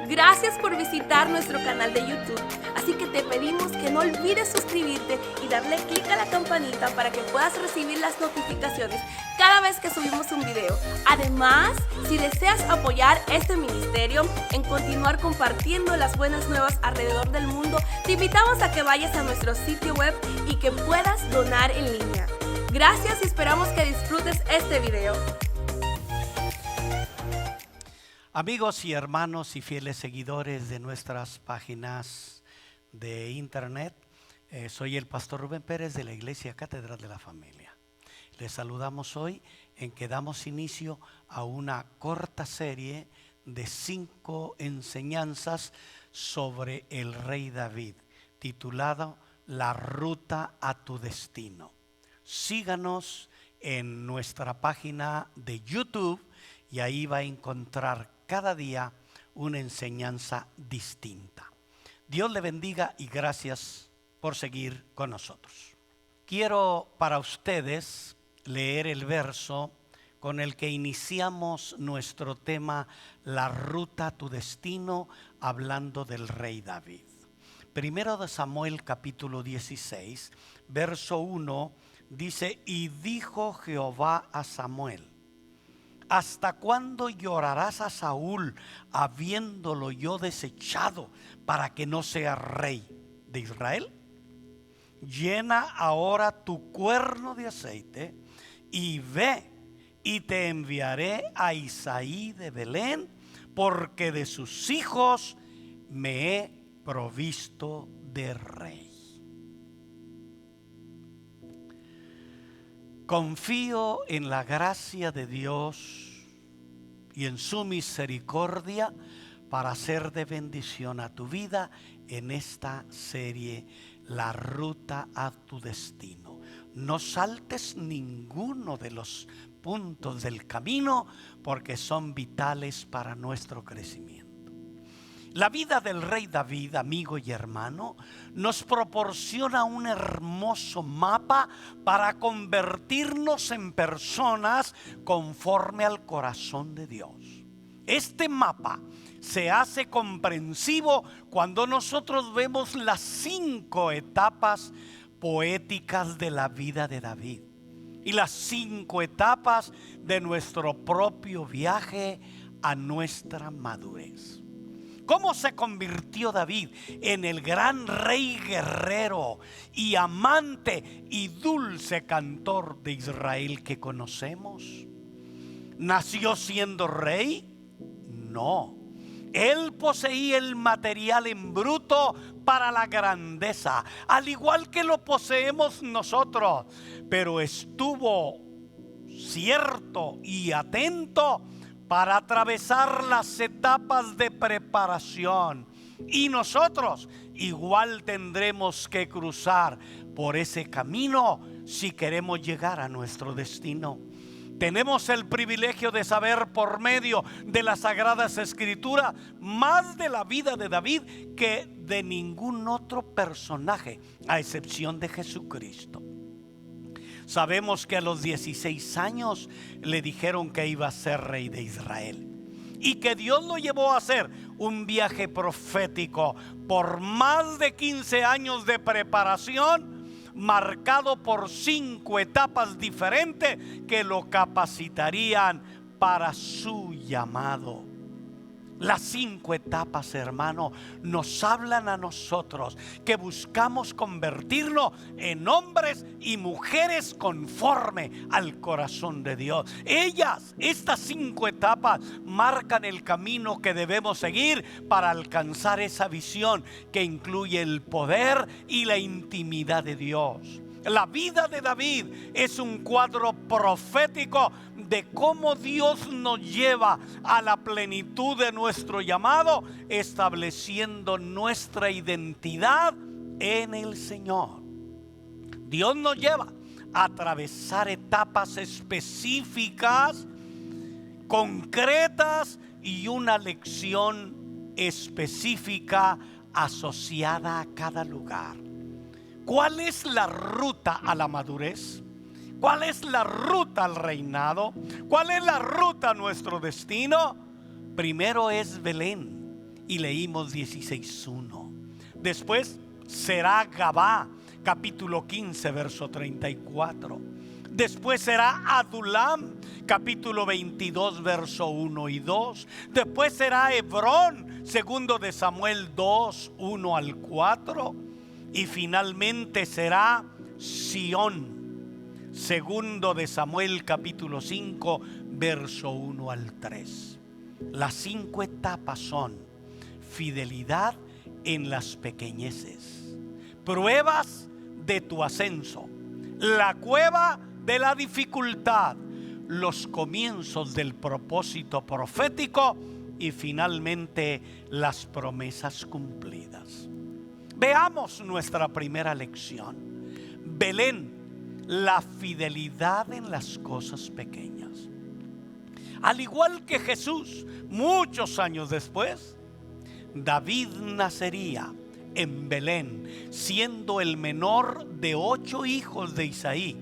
Gracias por visitar nuestro canal de YouTube. Así que te pedimos que no olvides suscribirte y darle clic a la campanita para que puedas recibir las notificaciones cada vez que subimos un video. Además, si deseas apoyar este ministerio en continuar compartiendo las buenas nuevas alrededor del mundo, te invitamos a que vayas a nuestro sitio web y que puedas donar en línea. Gracias y esperamos que disfrutes este video. Amigos y hermanos y fieles seguidores de nuestras páginas de internet, soy el pastor Rubén Pérez de la Iglesia Catedral de la Familia. Les saludamos hoy en que damos inicio a una corta serie de 5 enseñanzas sobre el rey David, titulado La ruta a tu destino. Síganos en nuestra página de YouTube y ahí va a encontrar cada día una enseñanza distinta. Dios le bendiga y gracias por seguir con nosotros. Quiero para ustedes leer el verso con el que iniciamos nuestro tema, la ruta a tu destino, hablando del rey David. Primero de Samuel capítulo 16, verso 1, dice: y dijo Jehová a Samuel: ¿hasta cuándo llorarás a Saúl, habiéndolo yo desechado, para que no sea rey de Israel? Llena ahora tu cuerno de aceite y ve, y te enviaré a Isaí de Belén, porque de sus hijos me he provisto de rey. Confío en la gracia de Dios y en su misericordia para ser de bendición a tu vida en esta serie, La ruta a tu destino. No saltes ninguno de los puntos del camino porque son vitales para nuestro crecimiento. La vida del rey David, amigo y hermano, nos proporciona un hermoso mapa para convertirnos en personas conforme al corazón de Dios. Este mapa se hace comprensivo cuando nosotros vemos las 5 etapas poéticas de la vida de David y las 5 etapas de nuestro propio viaje a nuestra madurez. ¿Cómo se convirtió David en el gran rey guerrero y amante y dulce cantor de Israel que conocemos? ¿Nació siendo rey? No. Él poseía el material en bruto para la grandeza, al igual que lo poseemos nosotros, pero estuvo cierto y atento para atravesar las etapas de preparación. Y nosotros igual tendremos que cruzar por ese camino si queremos llegar a nuestro destino. Tenemos el privilegio de saber por medio de las Sagradas Escrituras más de la vida de David que de ningún otro personaje, a excepción de Jesucristo. Sabemos que a los 16 años le dijeron que iba a ser rey de Israel y que Dios lo llevó a hacer un viaje profético por más de 15 años de preparación, marcado por 5 etapas diferentes que lo capacitarían para su llamado. Las 5 etapas, hermano, nos hablan a nosotros que buscamos convertirnos en hombres y mujeres conforme al corazón de Dios. Estas 5 etapas marcan el camino que debemos seguir para alcanzar esa visión que incluye el poder y la intimidad de Dios. La vida de David es un cuadro profético de cómo Dios nos lleva a la plenitud de nuestro llamado, estableciendo nuestra identidad en el Señor. Dios nos lleva a atravesar etapas específicas, concretas y una lección específica asociada a cada lugar. ¿Cuál es la ruta a la madurez? ¿Cuál es la ruta al reinado? ¿Cuál es la ruta a nuestro destino? Primero es Belén. y leímos 16:1. Después será Gabá, capítulo 15, verso 34. Después será Adulam, capítulo 22, verso 1 y 2. Después será Hebrón, segundo de Samuel 2, 1 al 4. Y finalmente será Sión, segundo de Samuel, capítulo 5, verso 1 al 3. Las 5 etapas son: fidelidad en las pequeñeces, pruebas de tu ascenso, la cueva de la dificultad, los comienzos del propósito profético y finalmente las promesas cumplidas. Veamos nuestra primera lección. Belén, la fidelidad en las cosas pequeñas. Al igual que Jesús, muchos años después, David nacería en Belén, siendo el menor de 8 hijos de Isaí,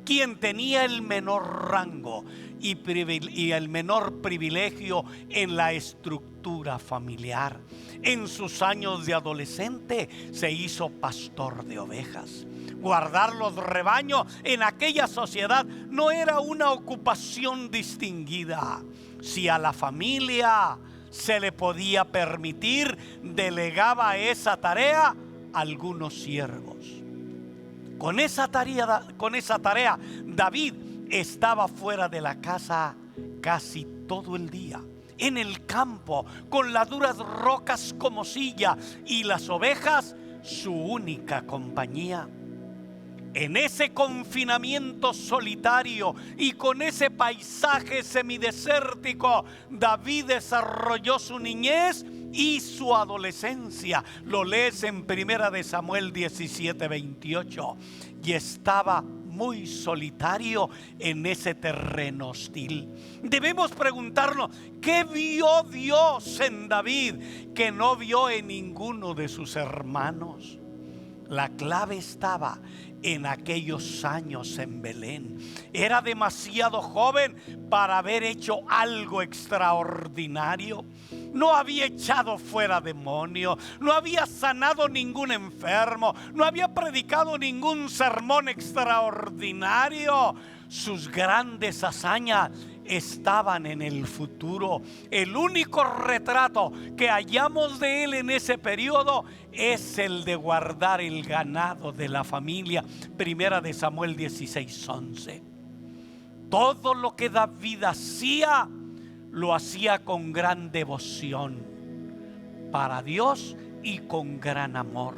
quien tenía el menor rango y el menor privilegio en la estructura familiar. En sus años de adolescente se hizo pastor de ovejas. Guardar los rebaños en aquella sociedad no era una ocupación distinguida. Si a la familia se le podía permitir, delegaba esa tarea a algunos siervos. Con esa tarea, David estaba fuera de la casa casi todo el día, en el campo, con las duras rocas como silla y las ovejas su única compañía. En ese confinamiento solitario y con ese paisaje semidesértico, David desarrolló su niñez y su adolescencia. Lo lees en 1 de Samuel 17:28. Y estaba muy solitario en ese terreno hostil. Debemos preguntarnos, ¿qué vio Dios en David que no vio en ninguno de sus hermanos? La clave estaba en aquellos años en Belén. Era demasiado joven para haber hecho algo extraordinario. No había echado fuera demonios, no había sanado ningún enfermo, no había predicado ningún sermón extraordinario. Sus grandes hazañas estaban en el futuro. El único retrato que hallamos de él en ese periodo es el de guardar el ganado de la familia. 1 de Samuel 16:11. Todo lo que David hacía, lo hacía con gran devoción para Dios y con gran amor.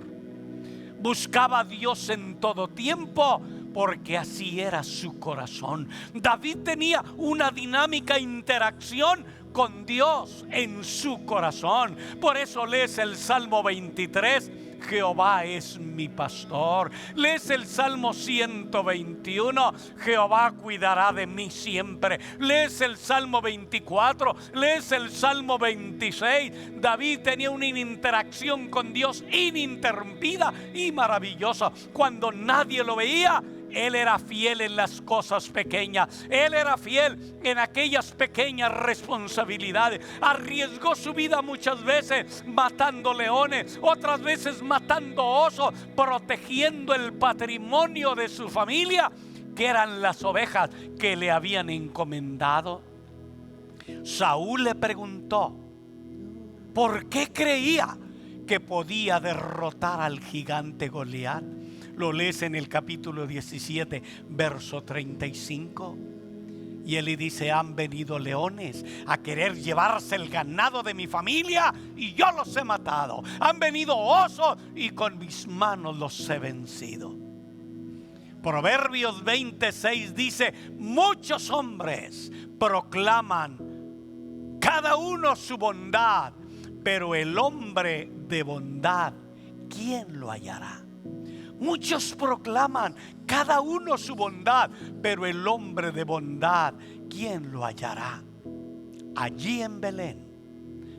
Buscaba a Dios en todo tiempo, porque así era su corazón. David tenía una dinámica interacción con Dios en su corazón. Por eso lees el Salmo 23, Jehová es mi pastor. Lees el Salmo 121, Jehová cuidará de mí siempre. Lees el Salmo 24, lees el Salmo 26. David tenía una interacción con Dios ininterrumpida y maravillosa. Cuando nadie lo veía, él era fiel en las cosas pequeñas. Él era fiel en aquellas pequeñas responsabilidades. Arriesgó su vida muchas veces matando leones, otras veces matando osos, protegiendo el patrimonio de su familia, que eran las ovejas que le habían encomendado. Saúl le preguntó por qué creía que podía derrotar al gigante Goliat. Lo lees en el capítulo 17, verso 35. Y él le dice: han venido leones a querer llevarse el ganado de mi familia y yo los he matado. Han venido osos y con mis manos los he vencido. Proverbios 26 dice: muchos hombres proclaman cada uno su bondad, pero el hombre de bondad, ¿quién lo hallará? Muchos proclaman cada uno su bondad, pero el hombre de bondad, ¿quién lo hallará? Allí en Belén,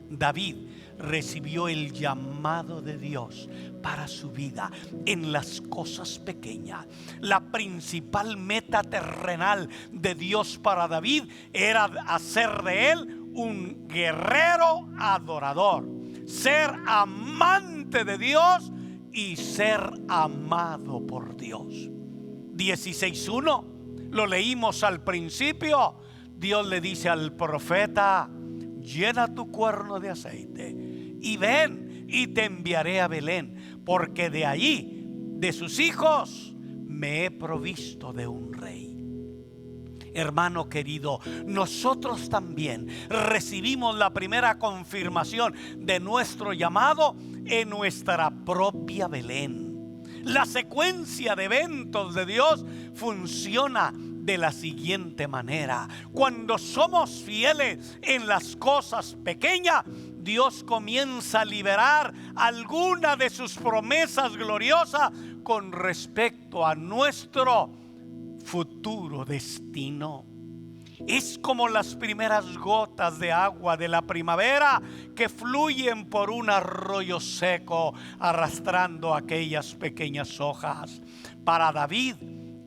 David recibió el llamado de Dios para su vida en las cosas pequeñas. La principal meta terrenal de Dios para David era hacer de él un guerrero adorador. ser amante de Dios y ser amado por Dios. 16:1, lo leímos al principio. Dios le dice al profeta: llena tu cuerno de aceite y ven, y te enviaré a Belén, porque de allí, de sus hijos, me he provisto de un rey. Hermano querido, nosotros también recibimos la primera confirmación de nuestro llamado en nuestra propia Belén. La secuencia de eventos de Dios funciona de la siguiente manera: cuando somos fieles en las cosas pequeñas, Dios comienza a liberar alguna de sus promesas gloriosas con respecto a nuestro futuro destino. Es como las primeras gotas de agua de la primavera que fluyen por un arroyo seco, arrastrando aquellas pequeñas hojas. Para David,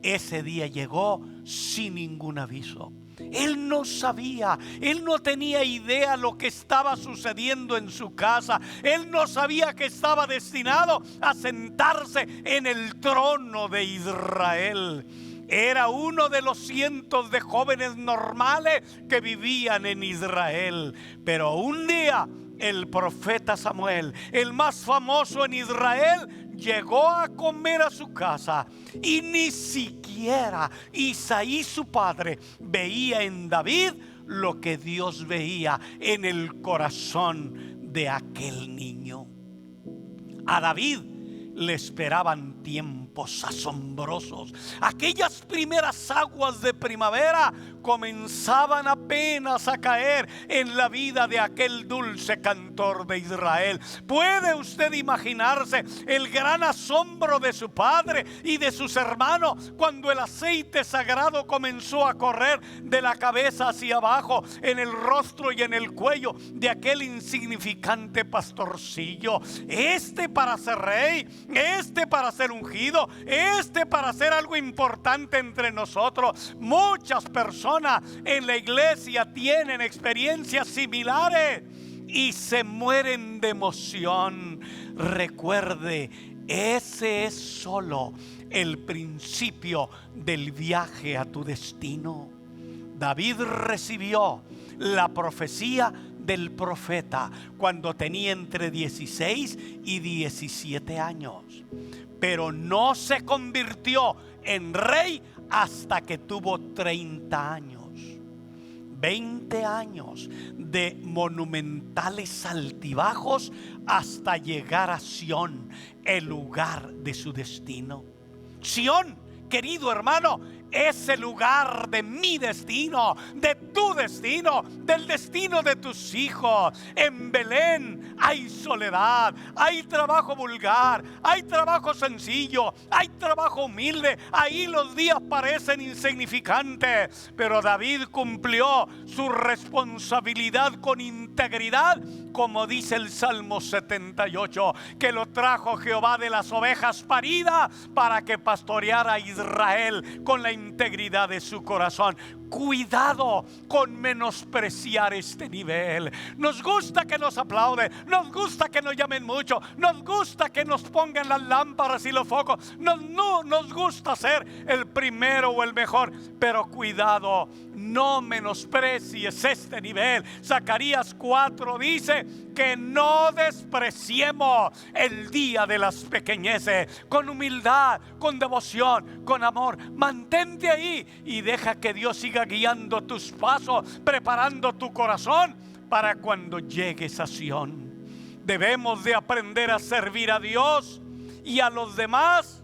ese día llegó sin ningún aviso. Él no sabía, él no tenía idea lo que estaba sucediendo en su casa. Él no sabía que estaba destinado a sentarse en el trono de Israel. Era uno de los cientos de jóvenes normales que vivían en Israel. Pero un día el profeta Samuel, el más famoso en Israel, llegó a comer a su casa, y ni siquiera Isaí, su padre, veía en David lo que Dios veía en el corazón de aquel niño. A David le esperaban tiempos asombrosos. Aquellas primeras aguas de primavera comenzaban apenas a caer en la vida de aquel dulce cantor de Israel. ¿Puede usted imaginarse el gran asombro de su padre y de sus hermanos cuando el aceite sagrado comenzó a correr de la cabeza hacia abajo, en el rostro y en el cuello de aquel insignificante pastorcillo? Este para ser rey, este para ser ungido, este para ser algo importante entre nosotros. Muchas personas en la iglesia tienen experiencias similares y se mueren de emoción. Recuerde, ese es solo el principio del viaje a tu destino. David recibió la profecía del profeta cuando tenía entre 16 y 17 años, pero no se convirtió en rey hasta que tuvo 30 años. 20 años de monumentales altibajos hasta llegar a Sión, el lugar de su destino. Sión, querido hermano, es el lugar de mi destino, de tu destino, del destino de tus hijos. En Belén hay soledad, hay trabajo vulgar, hay trabajo sencillo, hay trabajo humilde. Ahí los días parecen insignificantes, pero David cumplió su responsabilidad con integridad, como dice el Salmo 78, que lo trajo Jehová de las ovejas paridas para que pastoreara a Israel con la integridad de su corazón. Cuidado con menospreciar este nivel. Nos gusta que nos aplauden, nos gusta que nos llamen mucho, nos gusta que nos pongan las lámparas y los focos, nos gusta ser el primero o el mejor, pero cuidado, no menosprecies este nivel. Zacarías 4 dice que no despreciemos el día de las pequeñeces. Con humildad, con devoción, con amor, mantente ahí y deja que Dios siga guiando tus pasos, preparando tu corazón para cuando llegues a Sión. Debemos de aprender a servir a Dios y a los demás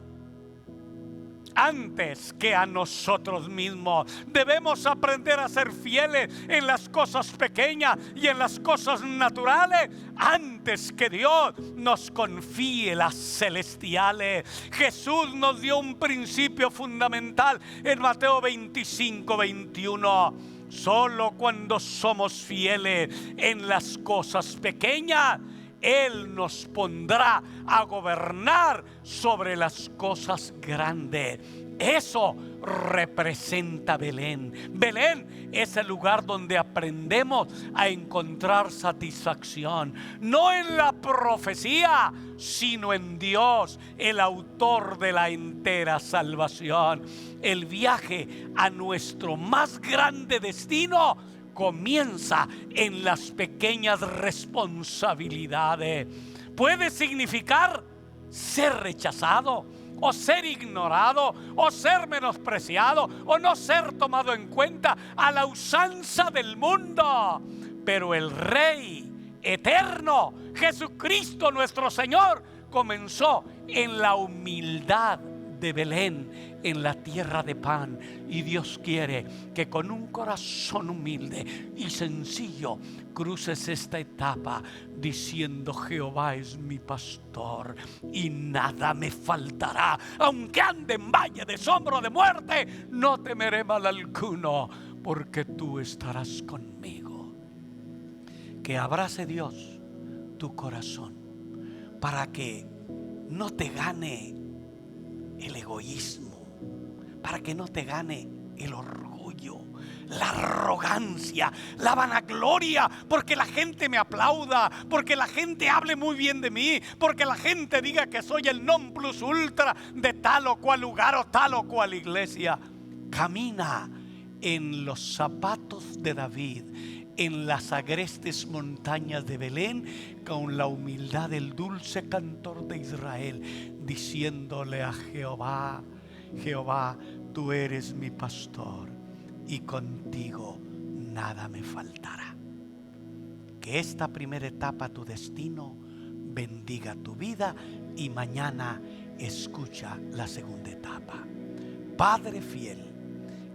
antes que a nosotros mismos. Debemos aprender a ser fieles en las cosas pequeñas y en las cosas naturales antes que Dios nos confíe las celestiales. Jesús nos dio un principio fundamental en Mateo 25:21. Solo cuando somos fieles en las cosas pequeñas, Él nos pondrá a gobernar sobre las cosas grandes. Eso representa Belén. Belén es el lugar donde aprendemos a encontrar satisfacción, no en la profecía, sino en Dios, el autor de la entera salvación. El viaje a nuestro más grande destino comienza en las pequeñas responsabilidades. Puede significar ser rechazado, o ser ignorado, o ser menospreciado, o no ser tomado en cuenta a la usanza del mundo. Pero el Rey eterno, Jesucristo nuestro Señor, comenzó en la humildad de Belén, en la tierra de pan. Y Dios quiere que con un corazón humilde y sencillo cruces esta etapa diciendo: Jehová es mi pastor y nada me faltará. Aunque ande en valle de sombra de muerte, no temeré mal alguno, porque tú estarás conmigo. Que abrace Dios tu corazón para que no te gane el egoísmo, para que no te gane el orgullo, la arrogancia, la vanagloria, porque la gente me aplauda, porque la gente hable muy bien de mí, porque la gente diga que soy el non plus ultra de tal o cual lugar o tal o cual iglesia. Camina en los zapatos de David, en las agrestes montañas de Belén, con la humildad del dulce cantor de Israel, diciéndole a Jehová: Jehová, tú eres mi pastor y contigo nada me faltará. Que esta primera etapa, tu destino, bendiga tu vida, y mañana escucha la segunda etapa. Padre fiel,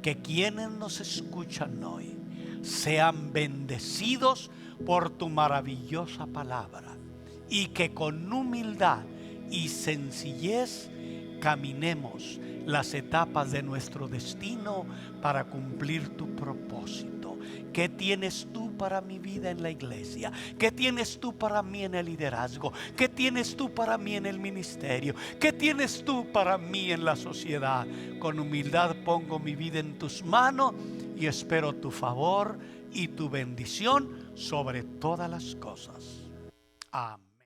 que quienes nos escuchan hoy sean bendecidos por tu maravillosa palabra, y que con humildad y sencillez caminemos las etapas de nuestro destino para cumplir tu propósito. ¿Qué tienes tú para mi vida en la iglesia? ¿Qué tienes tú para mí en el liderazgo? ¿Qué tienes tú para mí en el ministerio? ¿Qué tienes tú para mí en la sociedad? Con humildad pongo mi vida en tus manos y espero tu favor y tu bendición sobre todas las cosas. Amén.